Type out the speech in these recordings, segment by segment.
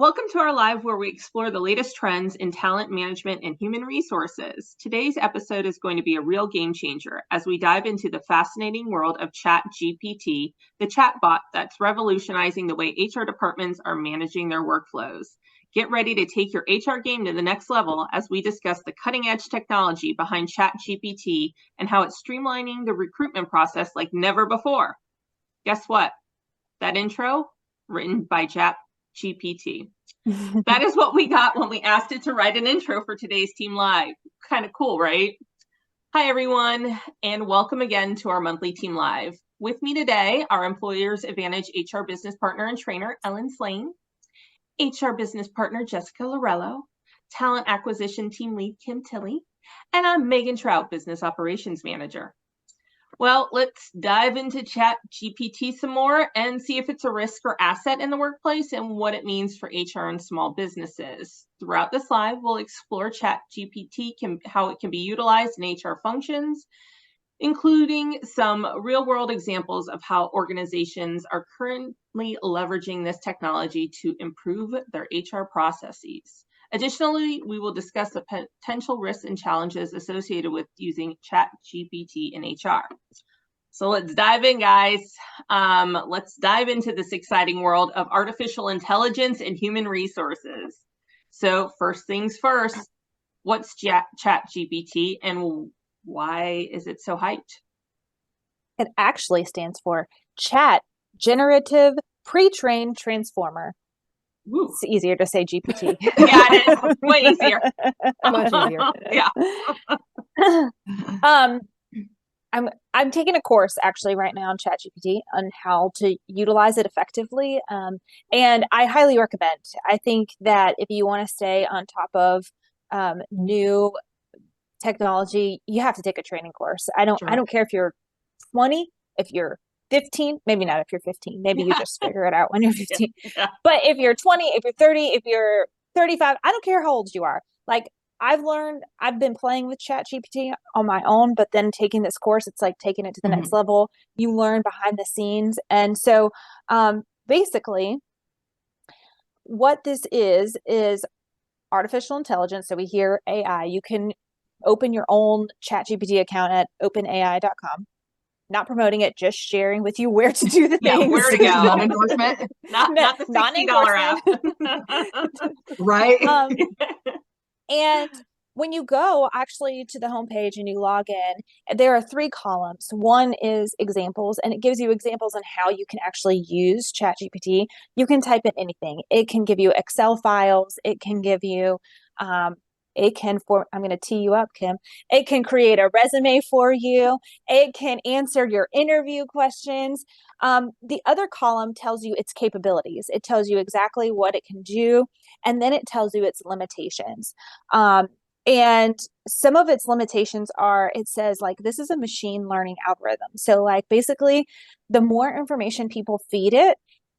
Welcome to our live where we explore the latest trends in talent management and human resources. Today's episode is going to be a real game changer as we dive into the fascinating world of ChatGPT, the chatbot that's revolutionizing the way HR departments are managing their workflows. Get ready to take your HR game to the next level as we discuss the cutting-edge technology behind ChatGPT and how it's streamlining the recruitment process like never before. Guess what? That intro, written by ChatGPT. That is what we got when we asked it to write an intro for today's Team Live. Kind of cool, right? Hi, everyone, and welcome again to our monthly Team Live. With me today are Employers Advantage HR Business Partner and Trainer, Slane, HR Business Partner, Jessica Lorello, Talent Acquisition Team Lead, Tilley, and I'm Meghan, Trout, Business Operations Manager. Well, let's dive into ChatGPT some more and see if it's a risk or asset in the workplace and what it means for HR and small businesses. Throughout this live, we'll explore ChatGPT, how it can be utilized in HR functions, including some real-world examples of how organizations are currently leveraging this technology to improve their HR processes. Additionally, we will discuss the potential risks and challenges associated with using ChatGPT in HR. So let's dive in, guys. Let's dive into this exciting world of artificial intelligence and human resources. So first things first, what's ChatGPT and why is it so hyped? It actually stands for Chat Generative Pre-trained Transformer. Ooh. It's easier to say GPT. Yeah, it is. Way easier. Much easier. Yeah. I'm taking a course actually right now on ChatGPT on how to utilize it effectively. And I highly recommend. I think that if you want to stay on top of new technology, you have to take a training course. I don't care if you're 20, if you're 15, maybe not if you're 15, maybe you just figure it out when you're 15. Yeah. But if you're 20, if you're 30, if you're 35, I don't care how old you are. Like I've been playing with ChatGPT on my own, but then taking this course, it's like taking it to the next level. You learn behind the scenes. And so basically what this is artificial intelligence. So we hear AI. You can open your own ChatGPT account at openai.com. Not promoting it, just sharing with you where to do the things. Yeah, where to go. Non-endorsement. Not the $60 app. Right. And when you go actually to the homepage and you log in, there are 3 columns. One is examples, and it gives you examples on how you can actually use ChatGPT. You can type in anything. It can give you Excel files. It can give you, I'm going to tee you up, Kim. It can create a resume for you. It can answer your interview questions. The other column tells you its capabilities. It tells you exactly what it can do, and then it tells you its limitations. And some of its limitations are, it says like, this is a machine learning algorithm. So like basically the more information people feed it,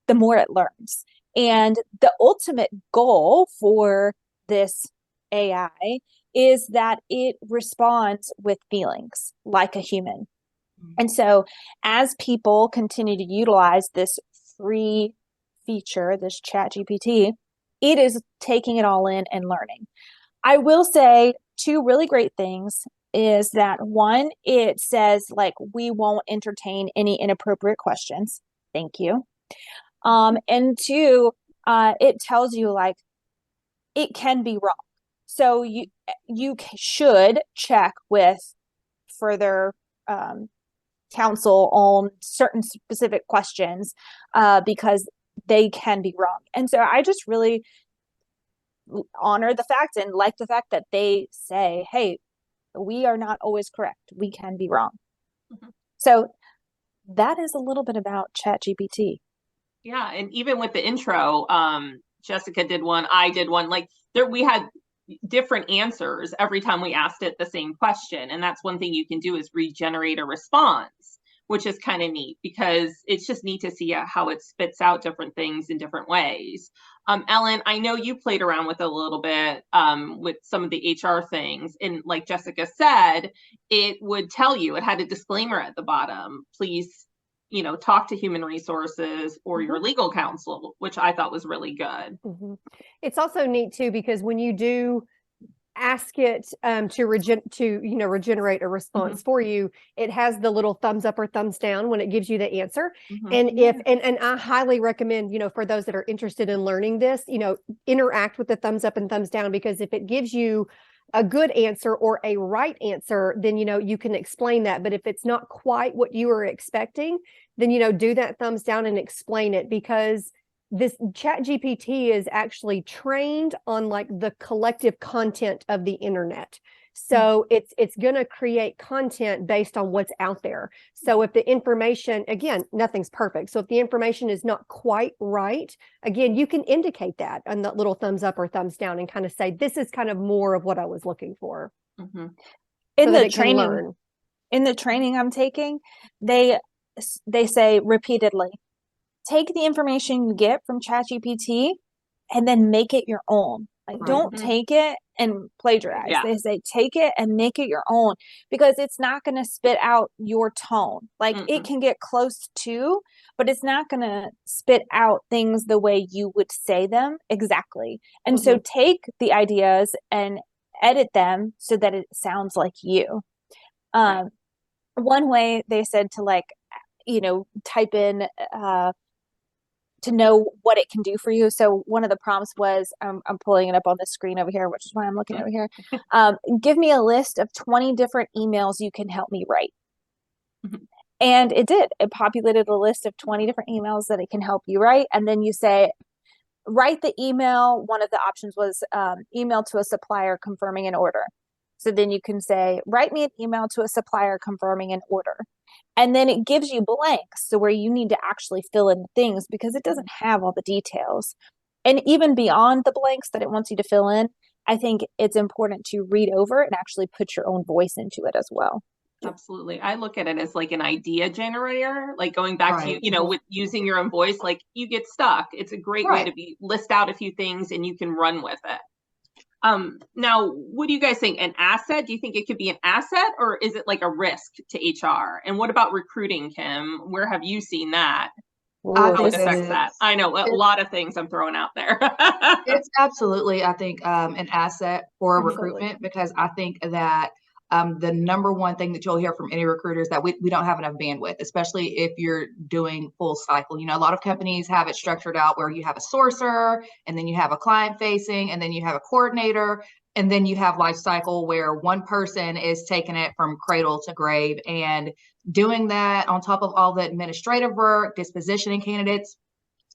the more it learns. And the ultimate goal for this AI is that it responds with feelings like a human. And so as people continue to utilize this free feature, this ChatGPT, it is taking it all in and learning. I will say 2 really great things is that 1, it says like, we won't entertain any inappropriate questions. Thank you. And 2, it tells you like, it can be wrong. So you should check with further counsel on certain specific questions because they can be wrong. And so I just really honor the fact and like the fact that they say, hey, we are not always correct. We can be wrong. So that is a little bit about ChatGPT. Yeah, and even with the intro, Jessica did one, I did one, like we had different answers every time we asked it the same question. And that's one thing you can do is regenerate a response, which is kind of neat because it's just neat to see how it spits out different things in different ways. Ellen, I know you played around with it a little bit with some of the HR things. And like Jessica said, it would tell you, it had a disclaimer at the bottom, please talk to human resources or your legal counsel, which I thought was really good. It's also neat too, because when you do ask it to regenerate a response for you, it has the little thumbs up or thumbs down when it gives you the answer. And and I highly recommend, for those that are interested in learning this, interact with the thumbs up and thumbs down, because if it gives you a good answer or a right answer, then you can explain that. But if it's not quite what you were expecting, then do that thumbs down and explain it, because this ChatGPT is actually trained on like the collective content of the internet. So it's going to create content based on what's out there. So if the information, again, nothing's perfect. So if the information is not quite right, again, you can indicate that on the little thumbs up or thumbs down and kind of say, this is kind of more of what I was looking for. In the training I'm taking, they say repeatedly, take the information you get from ChatGPT and then make it your own. Like, don't take it and plagiarize. Yeah. They say, take it and make it your own, because it's not going to spit out your tone. Like, it can get close to, but it's not going to spit out things the way you would say them exactly. And so take the ideas and edit them so that it sounds like you. One way they said to type in, to know what it can do for you. So one of the prompts was, I'm pulling it up on the screen over here, which is why I'm looking over here. Give me a list of 20 different emails you can help me write. And it did. It populated a list of 20 different emails that it can help you write. And then you say, write the email. One of the options was email to a supplier confirming an order. So then you can say, write me an email to a supplier confirming an order. And then it gives you blanks, so where you need to actually fill in the things, because it doesn't have all the details. And even beyond the blanks that it wants you to fill in, I think it's important to read over and actually put your own voice into it as well. Absolutely. I look at it as like an idea generator, like going back to, with using your own voice, like you get stuck. It's a great way to list out a few things and you can run with it. Now, what do you guys think? An asset? Do you think it could be an asset, or is it like a risk to HR? And what about recruiting, Kim? Where have you seen that? How it affects that? I know a lot of things I'm throwing out there. It's absolutely, I think, an asset for recruitment, because I think that the number one thing that you'll hear from any recruiter is that we don't have enough bandwidth, especially if you're doing full cycle. A lot of companies have it structured out where you have a sourcer, and then you have a client facing, and then you have a coordinator, and then you have life cycle where one person is taking it from cradle to grave and doing that on top of all the administrative work, dispositioning candidates.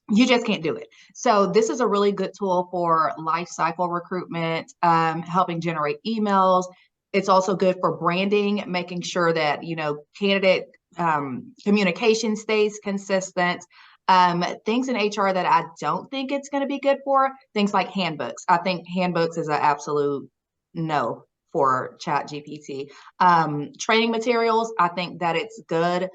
You just can't do it. So this is a really good tool for life cycle recruitment, helping generate emails. It's also good for branding, making sure that, candidate communication stays consistent. Things in HR that I don't think it's going to be good for, things like handbooks. I think handbooks is an absolute no for ChatGPT. Training materials, I think that it's good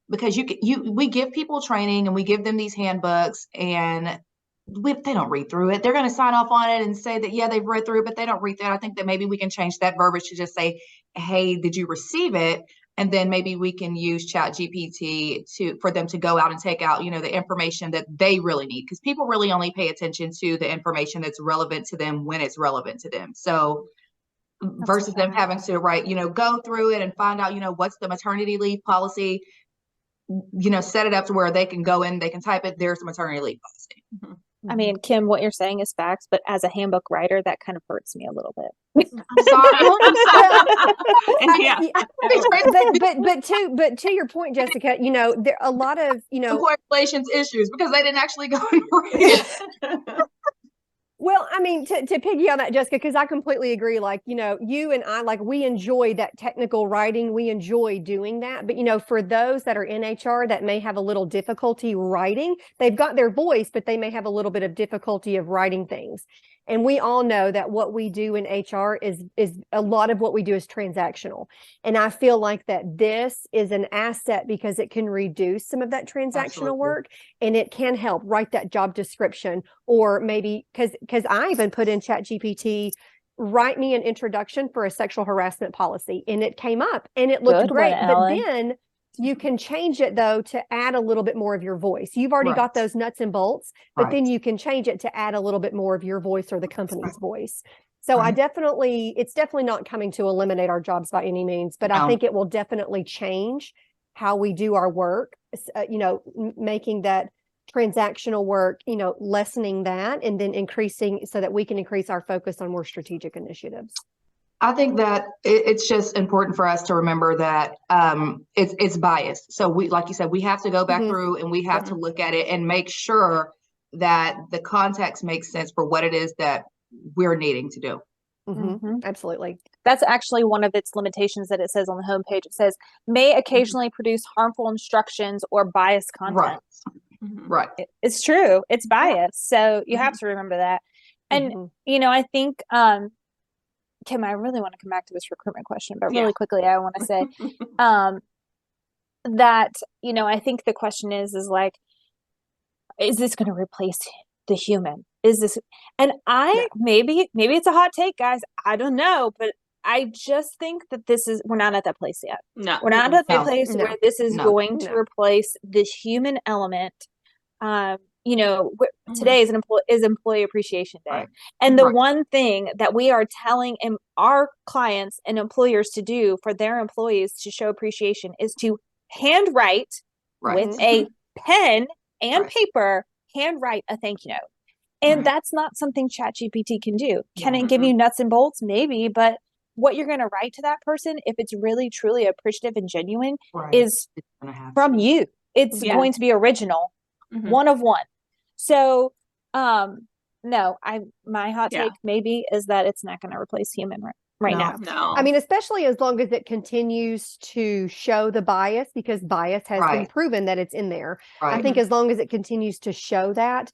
because we give people training and we give them these handbooks, and they don't read through it. They're going to sign off on it and say that, yeah, they've read through it, but they don't read through it. I think that maybe we can change that verbiage to just say, hey, did you receive it? And then maybe we can use ChatGPT for them to go out and take out, the information that they really need, because people really only pay attention to the information that's relevant to them when it's relevant to them. So versus them having to write, go through it and find out, what's the maternity leave policy, set it up to where they can go in, they can type it, there's the maternity leave policy. I mean, Kim, what you're saying is facts, but as a handbook writer, that kind of hurts me a little bit. I'm sorry. But to your point, Jessica, there are a lot of employee relations issues because they didn't actually go and read it. Well, I mean, to piggy on that, Jessica, because I completely agree. Like, you and I, like, we enjoy that technical writing. We enjoy doing that. But, for those that are in HR that may have a little difficulty writing, they've got their voice, but they may have a little bit of difficulty of writing things. And we all know that what we do in HR is a lot of what we do is transactional. And I feel like that this is an asset because it can reduce some of that transactional work, and it can help write that job description, or maybe because I even put in ChatGPT, write me an introduction for a sexual harassment policy, and it came up and it looked great. But then You can change it though to add a little bit more of your voice. You've already got those nuts and bolts, but then you can change it to add a little bit more of your voice or the company's voice. So it's definitely not coming to eliminate our jobs by any means, but I think it will definitely change how we do our work, making that transactional work, lessening that and then increasing so that we can increase our focus on more strategic initiatives. I think that it's just important for us to remember that it's biased. So we, like you said, we have to go back through and we have to look at it and make sure that the context makes sense for what it is that we're needing to do. Absolutely. That's actually one of its limitations that it says on the homepage. It says, may occasionally produce harmful instructions or biased content. Right. It's true. It's biased. So you have to remember that. And, I think, Kim, I really want to come back to this recruitment question, but really quickly, I want to say that, I think the question is like, is this going to replace the human? Is this, and maybe it's a hot take, guys. I don't know, but I just think that we're not at that place yet. No, we're not at that place where this is going to replace the human element. Today is Employee Appreciation Day. And the one thing that we are telling our clients and employers to do for their employees to show appreciation is to handwrite with a pen and paper, handwrite a thank you note. And that's not something ChatGPT can do. Can it give you nuts and bolts? Maybe, but what you're going to write to that person, if it's really, truly appreciative and genuine, is from you. It's going to be original, one of one. So, my hot take maybe is that it's not going to replace human right now. No. I mean, especially as long as it continues to show the bias, because bias has been proven that it's in there. I think as long as it continues to show that,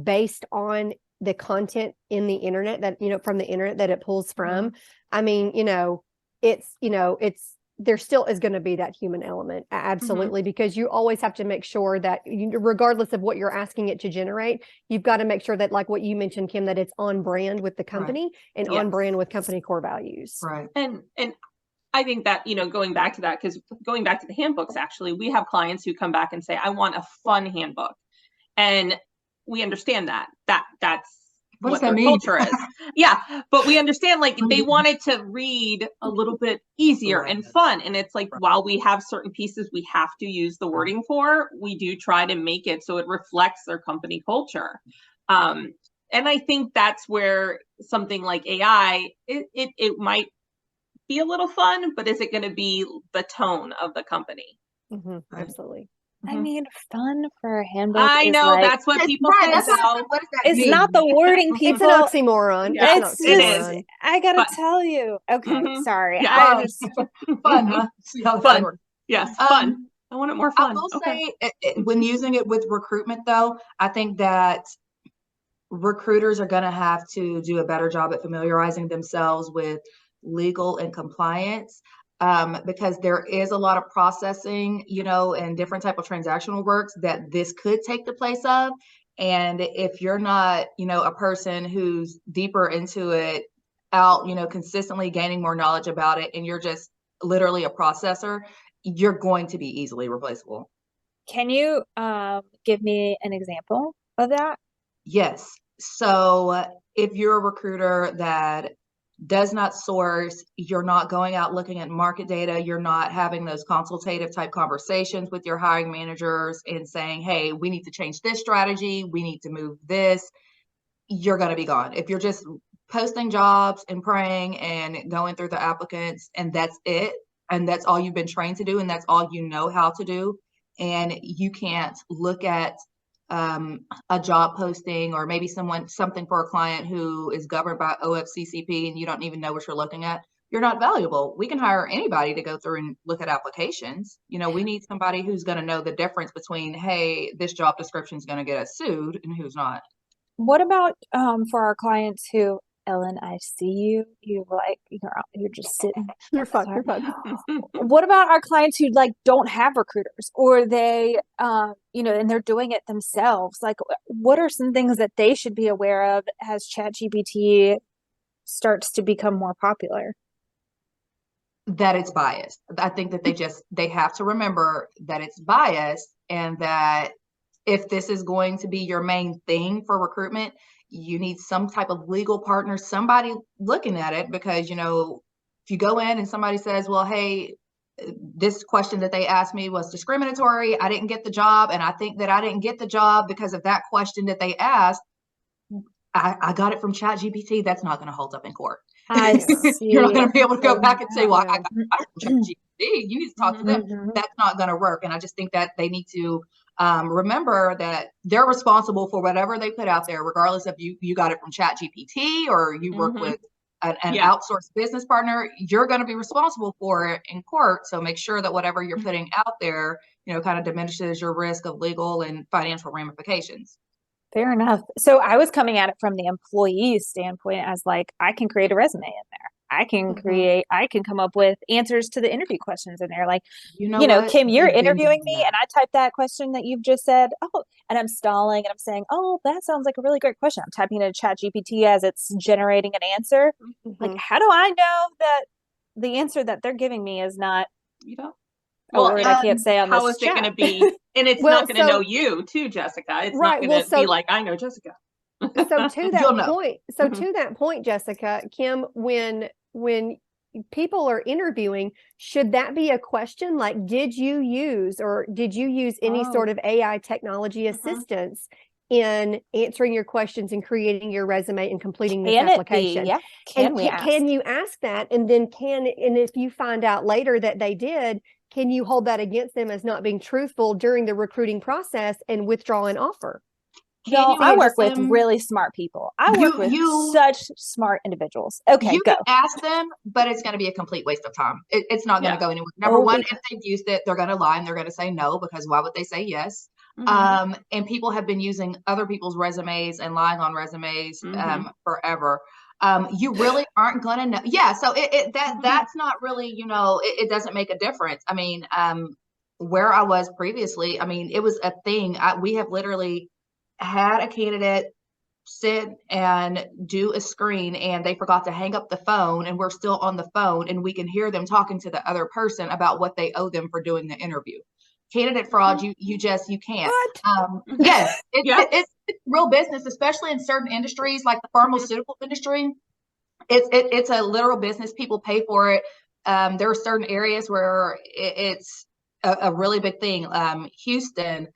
based on the content in the internet that, from the internet that it pulls from, I mean, there still is going to be that human element. Absolutely. Because you always have to make sure that regardless of what you're asking it to generate, you've got to make sure that, like what you mentioned, Kim, that it's on brand with the company and on brand with company core values. Right. And I think that, going back to that, because going back to the handbooks, actually, we have clients who come back and say, I want a fun handbook. And we understand that's what their culture is. But we understand, like, they wanted to read a little bit easier and fun. And it's like, while we have certain pieces we have to use the wording for, we do try to make it so it reflects their company culture. And I think that's where something like AI, it might be a little fun, but is it going to be the tone of the company? Absolutely. I mean, fun for a handbook. I know, that's what people think. What does that it's mean? not the wording, people. It's an oxymoron. It is. I gotta tell you. Okay, sorry. I just fun. Huh? See how fun. Yes, fun. I want it more fun. I will say, when using it with recruitment, though, I think that recruiters are going to have to do a better job at familiarizing themselves with legal and compliance. Because there is a lot of processing, and different type of transactional works that this could take the place of. And if you're not, a person who's deeper into it, consistently gaining more knowledge about it, and you're just literally a processor, you're going to be easily replaceable. Can you give me an example of that? Yes. So if you're a recruiter that does not source, you're not going out looking at market data, you're not having those consultative type conversations with your hiring managers and saying, hey, we need to change this strategy, we need to move this, you're going to be gone. If you're just posting jobs and praying and going through the applicants and that's it, and that's all you've been trained to do, and that's all you know how to do, and you can't look at a job posting or maybe something for a client who is governed by OFCCP and you don't even know what you're looking at, you're not valuable. We can hire anybody to go through and look at applications. We need somebody who's going to know the difference between, hey, this job description is going to get us sued and who's not. What about for our clients who, Ellen, I see you're just sitting. You're fun. You're fun. What about our clients who don't have recruiters, or they, and they're doing it themselves? Like, what are some things that they should be aware of as ChatGPT starts to become more popular? that it's biased. I think that they have to remember that it's biased, and that if this is going to be your main thing for recruitment, you need some type of legal partner, somebody looking at it, because, you know, if you go in and somebody says, well, hey, this question that they asked me was discriminatory, I didn't get the job, and I think that I didn't get the job because of that question that they asked, I got it from ChatGPT, that's not going to hold up in court. I see. You're not going to be able to go back and say, well, I Yeah. got it from ChatGPT. You need to talk to them. Mhm. That's not going to work. And I just think that they need to remember that they're responsible for whatever they put out there, regardless of you got it from ChatGPT or you work with an Yeah. outsourced business partner. You're going to be responsible for it in court. So make sure that whatever you're putting out there, you know, kind of diminishes your risk of legal and financial ramifications. Fair enough. So I was coming at it from the employee standpoint as like, I can create a resume in there. I can come up with answers to the interview questions in there. Like, You know what? Kim, you're They've been interviewing doing me that. and I type that question that you've just said. Oh, and I'm stalling and I'm saying, oh, that sounds like a really great question. I'm typing it in ChatGPT as it's generating an answer. Like, how do I know that the answer that they're giving me is not You know? a word I can't say on how this is it going to chat? be? And it's Well, not going to know so- you too, Jessica. It's Right, not well, going to be like, I know Jessica. So to You'll that know. point, so Mhm. to that point, Jessica, Kim, when people are interviewing, should that be a question like, did you use any sort of AI technology assistance in answering your questions and creating your resume and completing this Can it be? application? Yeah. And We ask? can you ask that? And then and if you find out later that they did, can you hold that against them as not being truthful during the recruiting process and withdraw an offer? No, I work ask with them? really smart people. I work with You- such smart individuals. Okay, You go. can ask them, but it's going to be a complete waste of time. It's not going to Yeah. go anywhere. Number Oh, one, because- if they've used it, they're going to lie and they're going to say no, because why would they say yes? Mhm. And people have been using other people's resumes and lying on resumes forever. You really aren't going to know. Yeah. So that's not really, you know, it doesn't make a difference. I mean, where I was previously, I mean, it was a thing. We have literally had a candidate sit and do a screen and they forgot to hang up the phone, and we're still on the phone and we can hear them talking to the other person about what they owe them for doing the interview. Candidate fraud, you can't. Yes, it's real business, especially in certain industries like the pharmaceutical industry. It's a literal business. People pay for it. There are certain areas where it's a really big thing. Houston,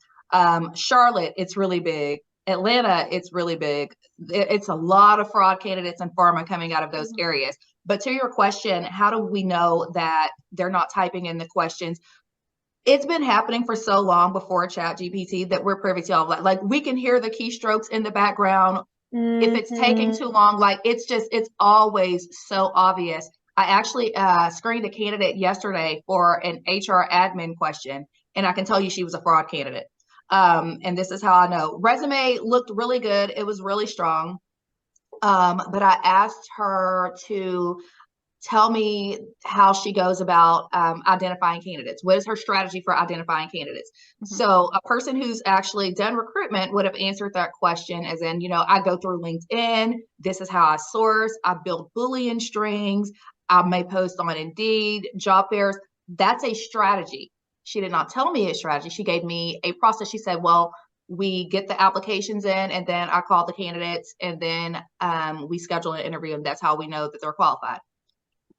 Charlotte, it's really big. Atlanta, it's really big. It's a lot of fraud candidates and pharma coming out of those areas. But to your question, how do we know that they're not typing in the questions? It's been happening for so long before ChatGPT that we're privy to all of that. Like, we can hear the keystrokes in the background. If it's taking too long, like it's always so obvious. I actually screened a candidate yesterday for an HR admin question, and I can tell you she was a fraud candidate. And this is how I know. Resume looked really good. It was really strong. But I asked her to tell me how she goes about identifying candidates. What is her strategy for identifying candidates? So a person who's actually done recruitment would have answered that question as in, you know, I go through LinkedIn. This is how I source. I build Boolean strings. I may post on Indeed, job fairs. That's a strategy. She did not tell me a strategy. She gave me a process. She said, well, we get the applications in, and then I call the candidates, and then we schedule an interview, and that's how we know that they're qualified.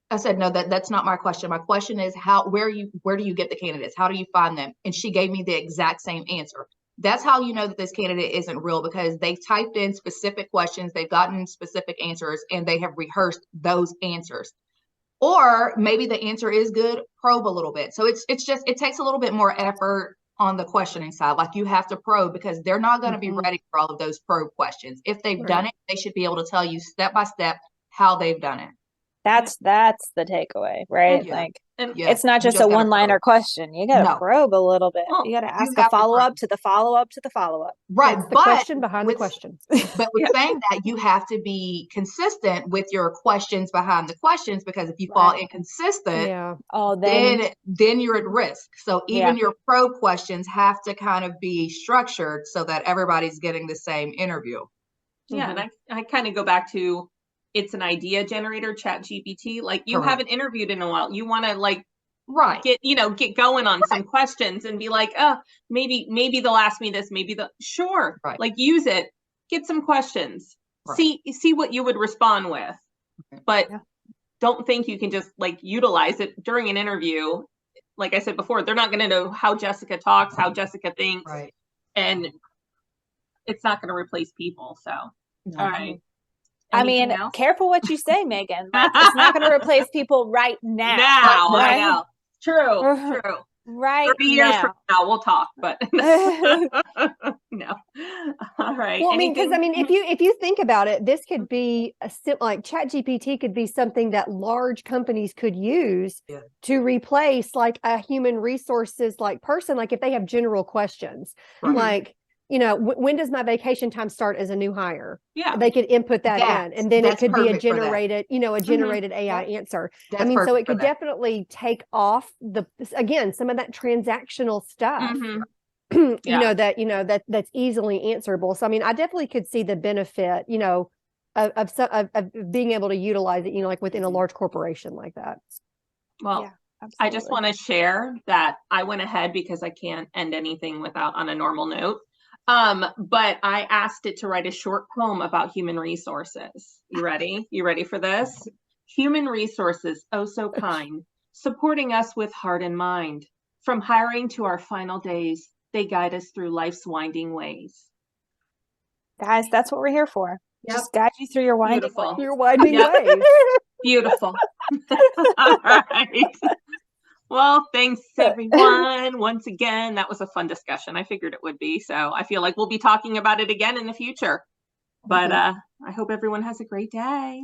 I said, no, that's not my question. My question is where do you get the candidates? How do you find them? And she gave me the exact same answer. That's how you know that this candidate isn't real, because they've typed in specific questions, they've gotten specific answers, and they have rehearsed those answers. Or maybe the answer is good, probe a little bit. So it takes a little bit more effort on the questioning side. Like, you have to probe, because they're not going to be ready for all of those probe questions. If they've done it, they should be able to tell you step by step how they've done it. That's the takeaway, right? Yeah. Like, Yeah, it's not you just a gotta one-liner probe. question. You got to No. probe a little bit. Well, You got to you ask a have to follow-up probe. to the follow-up to the follow-up. Right. That's the question behind the question. But with saying that, you have to be consistent with your questions behind the questions, because if you fall inconsistent, Oh, then you're at risk. So even your probe questions have to kind of be structured so that everybody's getting the same interview. Yeah. And I kind of go back to, it's an idea generator, ChatGPT. Like you Correct. haven't interviewed in a while. You want to like Right. get going on some questions and be like, oh, maybe they'll ask me this, sure. Right. Like use it, get some questions, Right. see what you would respond with. But don't think you can just like utilize it during an interview. Like I said before, they're not going to know how Jessica talks, how Jessica thinks, Right. and it's not going to replace people. So, all right. I mean, Anything else? careful what you say, Megan. Like, it's not going to replace people right now. I know. True. Right 30 years now. from now, we'll talk, but no. All right. Well, I mean, because if you think about it, this could be like ChatGPT could be something that large companies could use to replace like a human resources like person, like if they have general questions, like, you know, when does my vacation time start as a new hire? Yeah, they could input that in, and then it could be a generated, AI answer. That's I mean, so it could that. definitely take off some of that transactional stuff. That's easily answerable. So I mean, I definitely could see the benefit, of being able to utilize it, like within a large corporation like that. Well, I just want to share that I went ahead because I can't end anything on a normal note. But I asked it to write a short poem about human resources. You ready? You ready for this? Human resources, oh so kind, supporting us with heart and mind. From hiring to our final days, they guide us through life's winding ways. Guys, that's what we're here for. Just guide you through your winding ways. Beautiful. All right. Well, thanks everyone. Once again, that was a fun discussion. I figured it would be. So I feel like we'll be talking about it again in the future. But I hope everyone has a great day.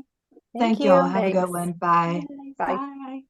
Thank you all. Have a good one. Bye. Bye.